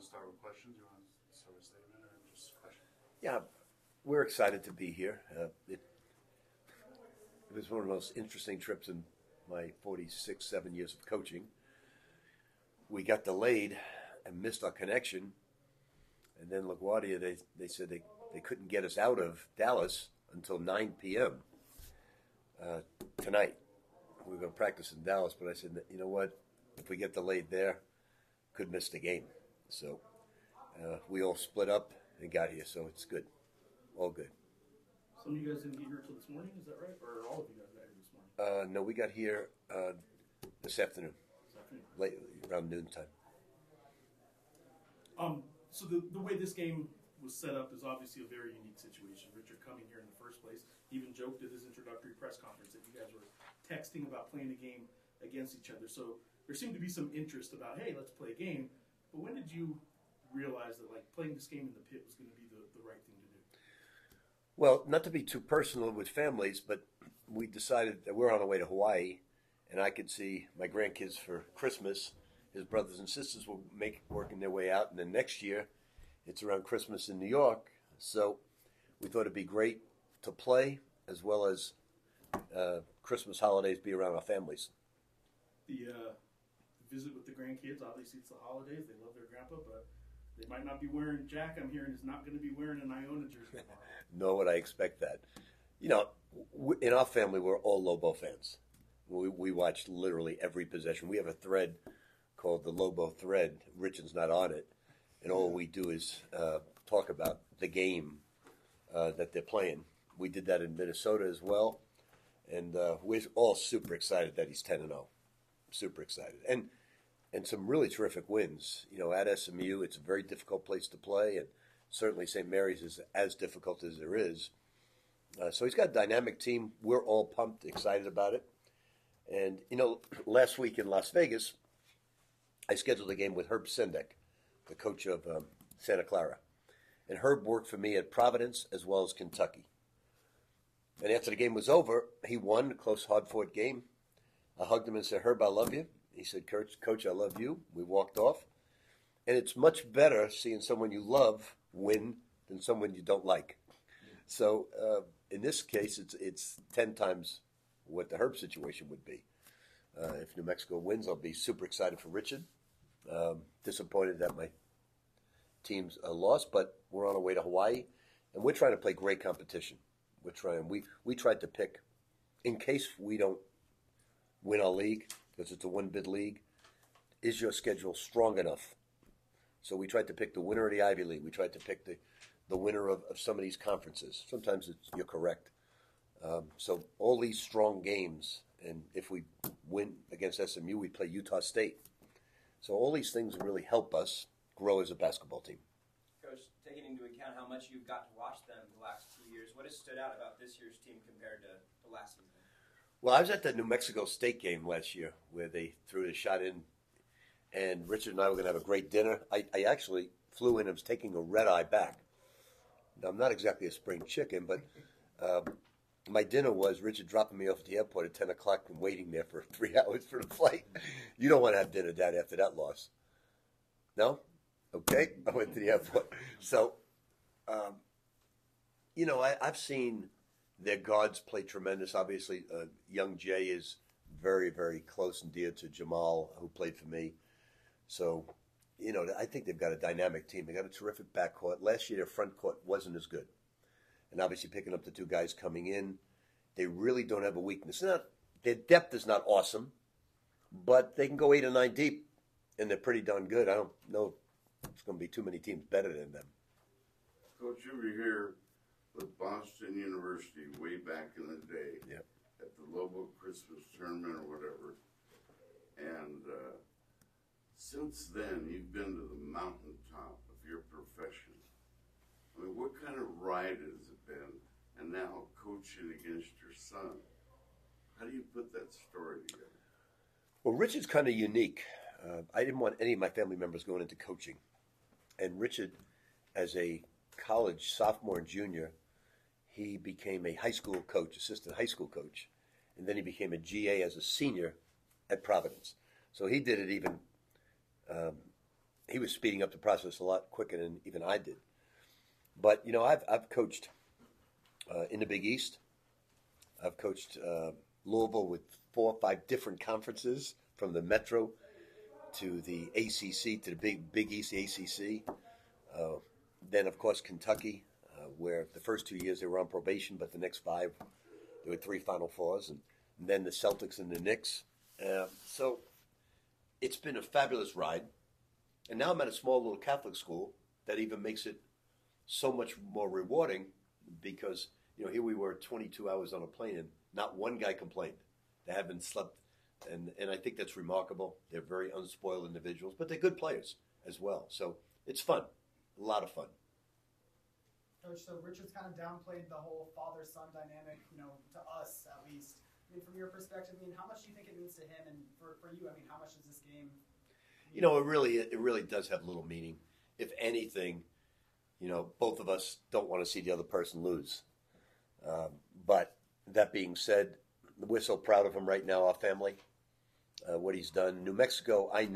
start with questions? You want to start with a statement or just a question? Yeah, we're excited to be here. It was one of the most interesting trips in my 46, 7 years of coaching. We got delayed and missed our connection. And then LaGuardia, they said they couldn't get us out of Dallas until 9 p.m. Tonight. We were going to practice in Dallas, but I said, you know what? If we get delayed there, could miss the game. So we all split up and got here, so it's good. All good. Some of you guys didn't get here until this morning, is that right? Or all of you guys got here this morning? No, we got here this afternoon. Late, around noontime. So the way this game was set up is obviously a very unique situation. Richard coming here in the first place, he even joked at his introductory press conference that you guys were texting about playing a game against each other. So there seemed to be some interest about, hey, let's play a game. But when did you realize that playing this game in the pit was going to be the right thing to do? Well, not to be too personal with families, but we decided that we're on our way to Hawaii, and I could see my grandkids for Christmas. His brothers and sisters will working their way out, and then next year it's around Christmas in New York. So we thought it'd be great to play as well as Christmas holidays be around our families. The visit with the grandkids, obviously it's the holidays. They love their grandpa, but they might not be wearing, Jack, I'm hearing, is not going to be wearing an Iona jersey tomorrow. Nor would I expect that. You know, in our family, we're all Lobo fans. We watch literally every possession. We have a thread called the Lobo thread. Richard's not on it. And all we do is talk about the game that they're playing. We did that in Minnesota as well. And we're all super excited that he's 10-0. Super excited. And some really terrific wins. You know, at SMU, it's a very difficult place to play. And certainly St. Mary's is as difficult as there is. So he's got a dynamic team. We're all pumped, excited about it. And, you know, last week in Las Vegas, I scheduled a game with Herb Sendek, the coach of Santa Clara. And Herb worked for me at Providence as well as Kentucky. And after the game was over, he won a close, hard-fought game. I hugged him and said, Herb, I love you. He said, Coach, I love you. We walked off. And it's much better seeing someone you love win than someone you don't like. So in this case, it's 10 times what the Herb situation would be. If New Mexico wins, I'll be super excited for Richard. Disappointed that my team's lost, but we're on our way to Hawaii, and we're trying to play great competition. We're trying. We tried to pick, in case we don't win our league, because it's a one-bid league, is your schedule strong enough? So we tried to pick the winner of the Ivy League. We tried to pick the winner of some of these conferences. Sometimes you're correct. So all these strong games, and if we win against SMU, we play Utah State. So all these things really help us grow as a basketball team. Coach, taking into account how much you've got to watch them the last 2 years, what has stood out about this year's team compared to last season? Well, I was at the New Mexico State game last year where they threw the shot in, and Richard and I were going to have a great dinner. I actually flew in and was taking a red-eye back. Now, I'm not exactly a spring chicken, but my dinner was Richard dropping me off at the airport at 10 o'clock and waiting there for 3 hours for the flight. You don't want to have dinner, Dad, after that loss. No? Okay. I went to the airport. So, you know, I've seen their guards play tremendous. Obviously, young Jay is very, very close and dear to Jamal, who played for me. So, you know, I think they've got a dynamic team. They got a terrific backcourt. Last year, their front court wasn't as good. And obviously picking up the two guys coming in, they really don't have a weakness. Their depth is not awesome, but they can go 8 or 9 deep, and they're pretty darn good. I don't know if it's going to be too many teams better than them. Coach, you were here with Boston University way back in the day at the Lobo Christmas tournament or whatever. And since then, you've been to the mountaintop of your profession. I mean, what kind of ride has it been? And now coaching against your son. How do you put that story together? Well, Richard's kind of unique. I didn't want any of my family members going into coaching. And Richard, as a college sophomore and junior, he became a high school coach, assistant high school coach. And then he became a GA as a senior at Providence. So he did it even he was speeding up the process a lot quicker than even I did. But I've coached in the Big East. I've coached Louisville with 4 or 5 different conferences, from the Metro to the ACC to the Big East, the ACC. Then, of course, Kentucky, where the first 2 years they were on probation, but the next 5 there were 3 Final Fours, and then the Celtics and the Knicks. So it's been a fabulous ride. And now I'm at a small little Catholic school that even makes it so much more rewarding, because here we were 22 hours on a plane and not one guy complained. They haven't slept, and I think that's remarkable. They're very unspoiled individuals, but they're good players as well. So it's fun, a lot of fun. Coach, so Richard's kind of downplayed the whole father-son dynamic, to us at least. I mean, from your perspective, how much do you think it means to him, and for you, how much does this game mean? It really does have little meaning. If anything, both of us don't want to see the other person lose. But that being said, we're so proud of him right now, our family, what he's done. New Mexico, I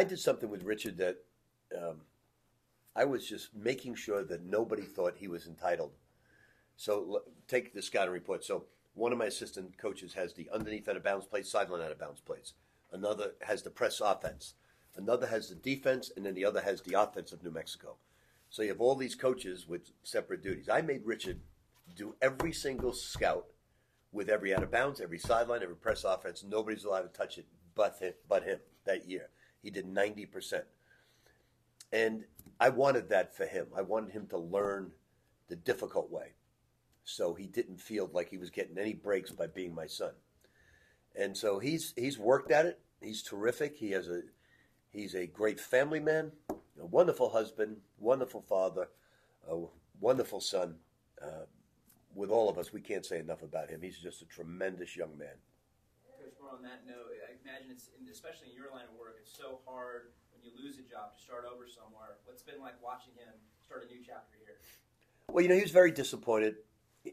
did something with Richard that I was just making sure that nobody thought he was entitled. So take the scouting report. So one of my assistant coaches has the underneath out of bounds plays, sideline out of bounds plays. Another has the press offense. Another has the defense, and then the other has the offense of New Mexico. So you have all these coaches with separate duties. I made Richard do every single scout with every out of bounds, every sideline, every press offense. Nobody's allowed to touch it but him that year. He did 90%. And I wanted that for him. I wanted him to learn the difficult way, so he didn't feel like he was getting any breaks by being my son. And so he's worked at it. He's terrific. He's a great family man, a wonderful husband, wonderful father, a wonderful son. With all of us, we can't say enough about him. He's just a tremendous young man. Coach, more on that note, I imagine especially in your line of work, it's so hard when you lose a job to start over somewhere. What's it been like watching him start a new chapter here? Well, he was very disappointed.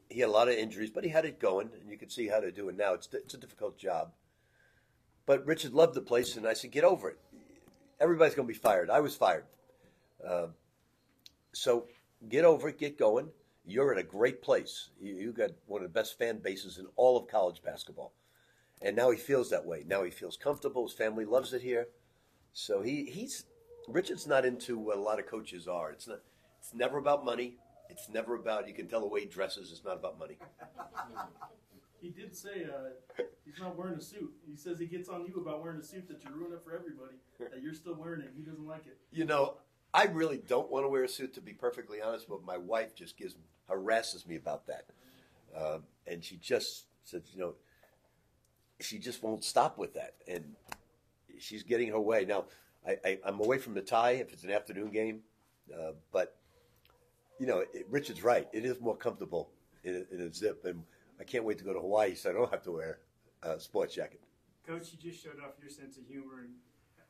He had a lot of injuries, but he had it going, and you can see how to do it now. It's a difficult job. But Richard loved the place, and I said, get over it. Everybody's going to be fired. I was fired. So get over it, get going. You're in a great place. You got one of the best fan bases in all of college basketball. And now he feels that way. Now he feels comfortable. His family loves it here. So Richard's not into what a lot of coaches are. It's never about money. It's never about, you can tell the way he dresses, it's not about money. He did say he's not wearing a suit. He says he gets on you about wearing a suit that you ruin it for everybody, that you're still wearing it. He doesn't like it. I really don't want to wear a suit, to be perfectly honest, but my wife just harasses me about that. And she just said, she just won't stop with that. And she's getting her way. Now, I'm away from the tie if it's an afternoon game, but Richard's right. It is more comfortable in a zip, and I can't wait to go to Hawaii so I don't have to wear a sports jacket. Coach, you just showed off your sense of humor, and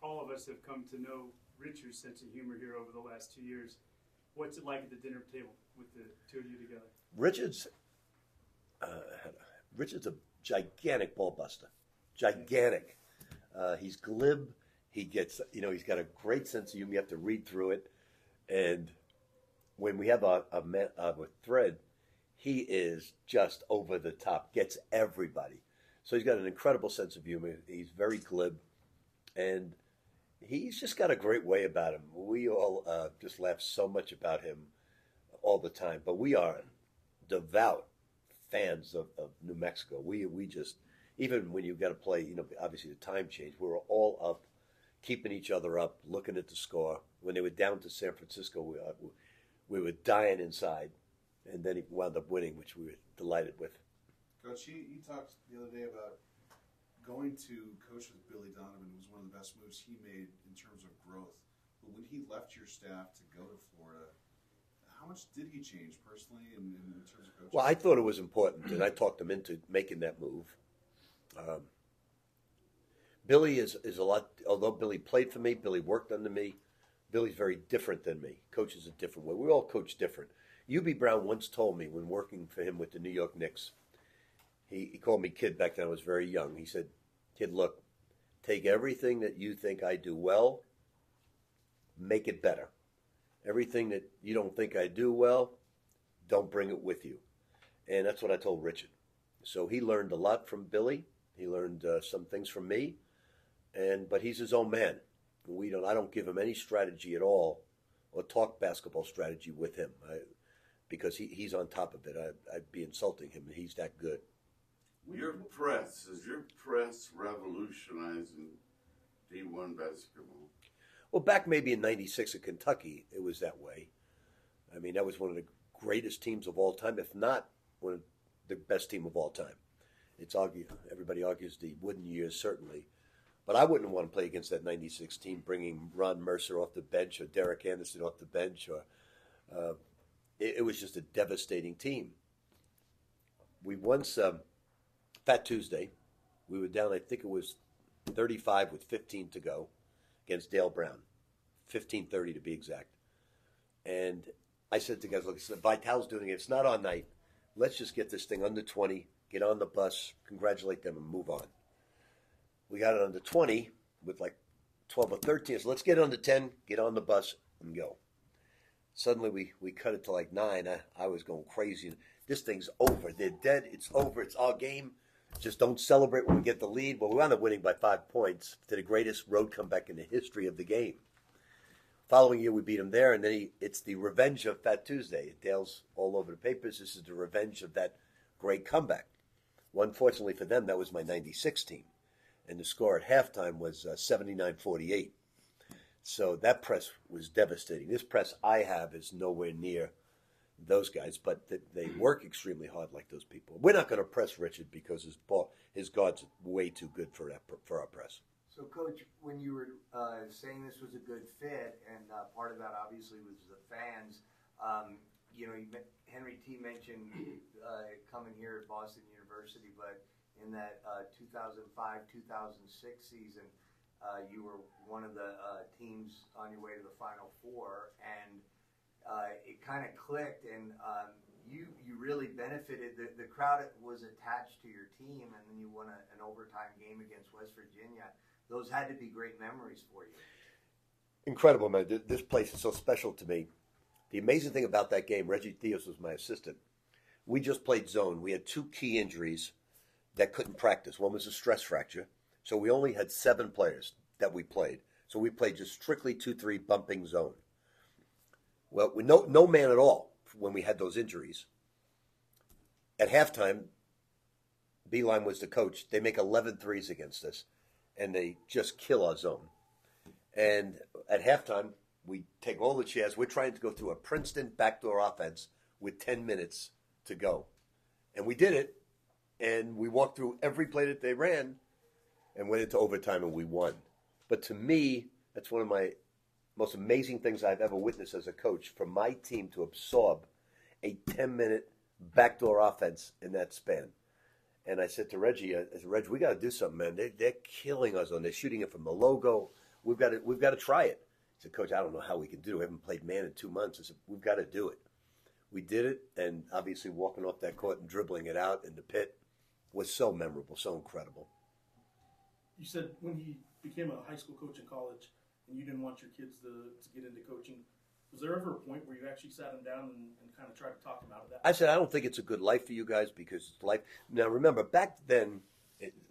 all of us have come to know Richard's sense of humor here over the last 2 years. What's it like at the dinner table with the two of you together? Richard's a gigantic ball buster. Gigantic. He's glib. He gets, he's got a great sense of humor. You have to read through it. And when we have a thread, he is just over the top, gets everybody. So he's got an incredible sense of humor. He's very glib. And he's just got a great way about him. We all just laugh so much about him all the time. But we are devout fans of New Mexico. We just, even when you've got to play, obviously the time change, we were all up, keeping each other up, looking at the score. When they were down to San Francisco, we were dying inside. And then he wound up winning, which we were delighted with. Coach, you talked the other day about going to coach with Billy Donovan was one of the best moves he made in terms of growth. But when he left your staff to go to Florida, how much did he change personally in terms of coaching? Well, I thought it was important, and I talked him into making that move. Billy is a lot, although Billy played for me, Billy worked under me, Billy's very different than me. Coaches a different way. We all coach different. U.B. Brown once told me when working for him with the New York Knicks, he called me kid back then. I was very young. He said, kid, look, take everything that you think I do well make it better. Everything that you don't think I do well, don't bring it with you. And that's what I told Richard. So he learned a lot from Billy. He learned some things from me, but he's his own man. I don't give him any strategy at all, or talk basketball strategy with him, because he's on top of it. I'd be insulting him, and he's that good. Is your press revolutionizing D1 basketball? Well, back maybe in '96 at Kentucky, it was that way. I mean, that was one of the greatest teams of all time, if not one of the best team of all time. Everybody argues the Wooden years, certainly. But I wouldn't want to play against that '96 team, bringing Ron Mercer off the bench or Derek Anderson off the bench. It was just a devastating team. We once, Fat Tuesday, we were down, I think it was 35 with 15 to go against Dale Brown, 15-30 to be exact. And I said to guys, look, Vital's doing it. It's not our night. Let's just get this thing under 20, get on the bus, congratulate them, and move on. We got it under 20 with like 12 or 13. So let's get it under 10, get on the bus, and go. Suddenly we cut it to like 9. I was going crazy. This thing's over. They're dead. It's over. It's our game. Just don't celebrate when we get the lead. Well, we wound up winning by 5 points to the greatest road comeback in the history of the game. Following year, we beat them there, and then it's the revenge of Fat Tuesday. Dale's all over the papers. This is the revenge of that great comeback. Well, unfortunately for them, that was my '96 team, and the score at halftime was 79-48. So that press was devastating. This press I have is nowhere near those guys, but they work extremely hard like those people. We're not going to press Richard because his guard's way too good for our press. So, Coach, when you were saying this was a good fit, and part of that obviously was the fans, Henry T. mentioned coming here at Boston University, but in that 2005-2006 season, you were one of the teams on your way to the Final Four, and it kind of clicked, and you really benefited. The crowd was attached to your team, and then you won an overtime game against West Virginia. Those had to be great memories for you. Incredible, man. This place is so special to me. The amazing thing about that game, Reggie Theos was my assistant. We just played zone. We had 2 key injuries that couldn't practice. One was a stress fracture. So we only had 7 players that we played. So we played just strictly 2-3 bumping zone. Well, with no man at all when we had those injuries. At halftime, Beeline was the coach. They make 11 threes against us, and they just kill our zone. And at halftime, we take all the chairs. We're trying to go through a Princeton backdoor offense with 10 minutes to go. And we did it, and we walked through every play that they ran and went into overtime, and we won. But to me, that's one of my most amazing things I've ever witnessed as a coach, for my team to absorb a 10-minute backdoor offense in that span. And I said to Reggie, Reg, we got to do something, man. They're killing us on. They're shooting it from the logo. We've got to try it. He said, Coach, I don't know how we can do it. We haven't played man in 2 months. I said, we've got to do it. We did it, and obviously walking off that court and dribbling it out in the pit was so memorable, so incredible. You said when he became a high school coach in college and you didn't want your kids to get into coaching, was there ever a point where you actually sat him down and kind of tried to talk him out of that? I said, I don't think it's a good life for you guys because it's life. Now, remember, back then,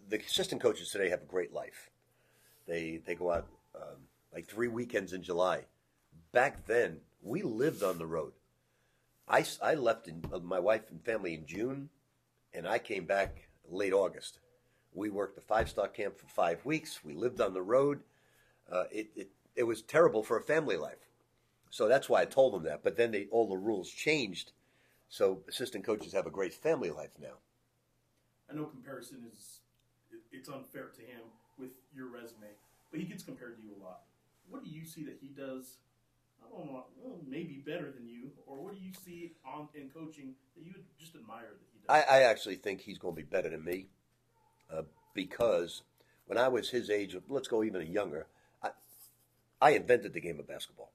the assistant coaches today have a great life. They go out like 3 weekends in July. Back then, we lived on the road. I left my wife and family in June, and I came back late August. We worked the 5-star camp for 5 weeks. We lived on the road. It was terrible for a family life. So that's why I told them that. But then all the rules changed. So assistant coaches have a great family life now. I know comparison it's unfair to him with your resume, but he gets compared to you a lot. What do you see that he does, I don't know, maybe better than you, or what do you see in coaching that you just admire that he does? I actually think he's going to be better than me because when I was his age, let's go even younger, I invented the game of basketball.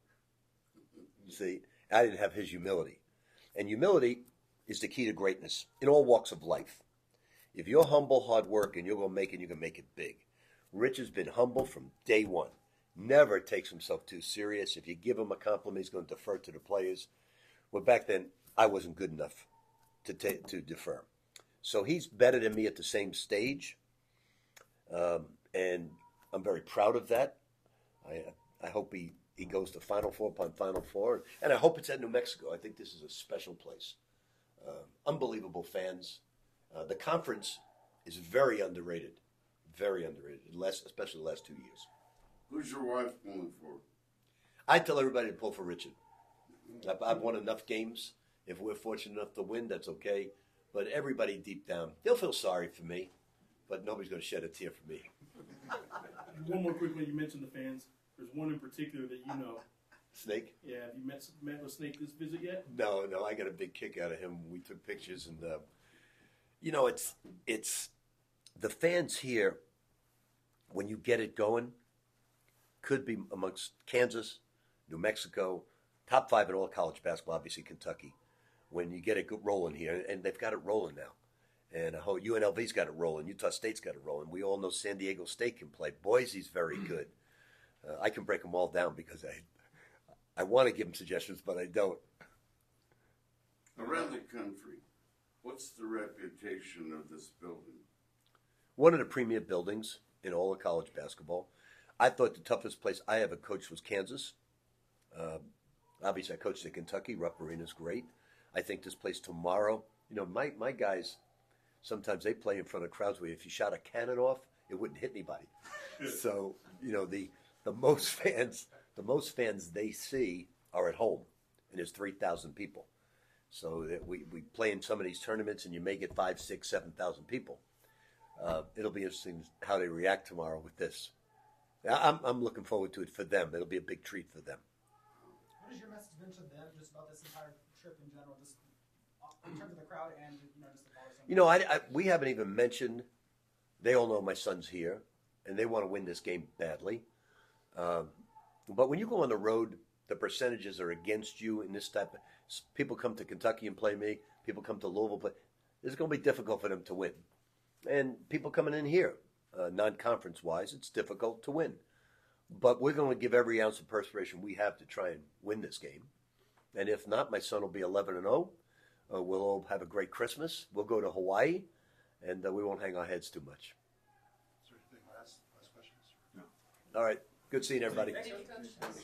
See, I didn't have his humility. And humility is the key to greatness in all walks of life. If you're humble, hard work, and you're going to make it, you can make it big. Rich has been humble from day one. never takes himself too serious. If you give him a compliment, he's going to defer to the players. Well, back then, I wasn't good enough to defer. So he's better than me at the same stage, and I'm very proud of that. I hope he goes to Final Four upon Final Four, and I hope it's at New Mexico. I think this is a special place. Unbelievable fans. The conference is very underrated, especially the last 2 years. Who's your wife pulling for? I tell everybody to pull for Richard. I've won enough games. If we're fortunate enough to win, that's okay. But everybody deep down, they'll feel sorry for me, but nobody's going to shed a tear for me. One more quick one. You mentioned the fans. There's one in particular that you know. Snake? Yeah, have you met with Snake this visit yet? No, I got a big kick out of him. We took pictures, and it's the fans here. When you get it going, could be amongst Kansas, New Mexico, top 5 in all college basketball. Obviously, Kentucky. When you get it rolling here, and they've got it rolling now, and UNLV's got it rolling. Utah State's got it rolling. We all know San Diego State can play. Boise's very good. I can break them all down because I want to give them suggestions, but I don't. Around the country, what's the reputation of this building? One of the premier buildings in all of college basketball. I thought the toughest place I ever coached was Kansas. Obviously, I coached at Kentucky. Rupp Arena's great. I think this place tomorrow, my guys, sometimes they play in front of crowds where if you shot a cannon off, it wouldn't hit anybody. So, the most fans they see are at home, and there's 3,000 people. So that we play in some of these tournaments, and you may get 5,000, 6,000, 7,000 people. It'll be interesting how they react tomorrow with this. I'm looking forward to it for them. It'll be a big treat for them. What is your message then to them just about this entire trip in general, just in terms of the crowd and just the followers? We haven't even mentioned. They all know my son's here, and they want to win this game badly. But when you go on the road, the percentages are against you in this type of. People come to Kentucky and play me. People come to Louisville play. It's going to be difficult for them to win. And people coming in here, non-conference wise, it's difficult to win. But we're going to give every ounce of perspiration we have to try and win this game. And if not, my son will be 11-0. We'll all have a great Christmas. We'll go to Hawaii, and we won't hang our heads too much. Is there anything last questions? No. All right. Good seeing everybody. Thank you, Coach.